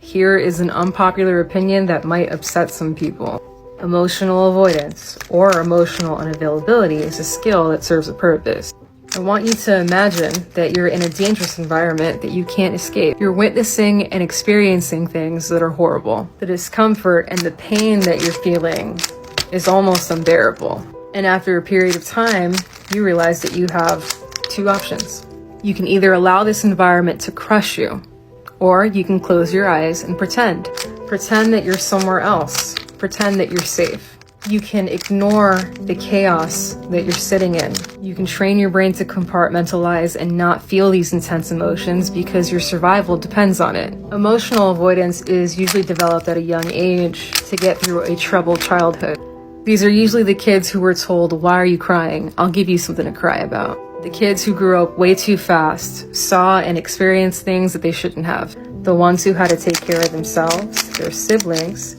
Here is an unpopular opinion that might upset some people. Emotional avoidance, or emotional unavailability, is a skill that serves a purpose. I want you to imagine that you're in a dangerous environment that you can't escape. You're witnessing and experiencing things that are horrible. The discomfort and the pain that you're feeling is almost unbearable. And after a period of time, you realize that you have two options. You can either allow this environment to crush you, or you can close your eyes and pretend. Pretend that you're somewhere else. Pretend that you're safe. You can ignore the chaos that you're sitting in. You can train your brain to compartmentalize and not feel these intense emotions because your survival depends on it. Emotional avoidance is usually developed at a young age to get through a troubled childhood. These are usually the kids who were told, "Why are you crying? I'll give you something to cry about." The kids who grew up way too fast, saw and experienced things that they shouldn't have. The ones who had to take care of themselves, their siblings,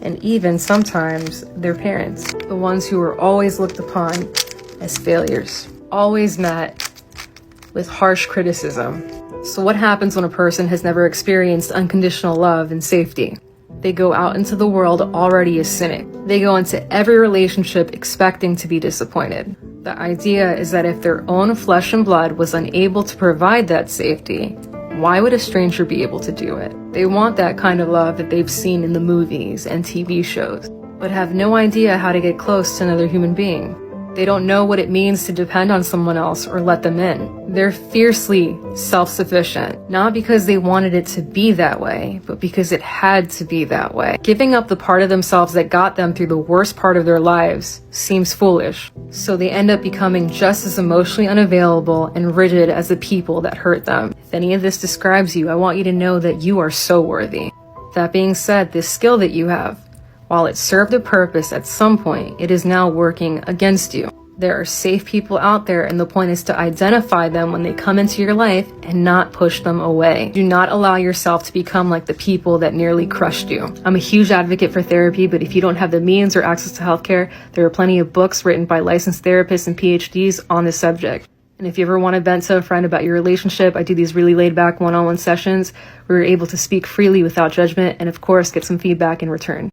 and even sometimes their parents. The ones who were always looked upon as failures, always met with harsh criticism. So what happens when a person has never experienced unconditional love and safety? They go out into the world already a cynic. They go into every relationship expecting to be disappointed. The idea is that if their own flesh and blood was unable to provide that safety, why would a stranger be able to do it? They want that kind of love that they've seen in the movies and TV shows, but have no idea how to get close to another human being. They don't know what it means to depend on someone else or let them in. They're fiercely self-sufficient, not because they wanted it to be that way, but because it had to be that way. Giving up the part of themselves that got them through the worst part of their lives seems foolish, so they end up becoming just as emotionally unavailable and rigid as the people that hurt them. If any of this describes you, I want you to know that you are so worthy. That being said, this skill that you have, while it served a purpose at some point, it is now working against you. There are safe people out there, and the point is to identify them when they come into your life and not push them away. Do not allow yourself to become like the people that nearly crushed you. I'm a huge advocate for therapy, but if you don't have the means or access to healthcare, there are plenty of books written by licensed therapists and PhDs on this subject. And if you ever want to vent to a friend about your relationship, I do these really laid-back one-on-one sessions where you're able to speak freely without judgment and, of course, get some feedback in return.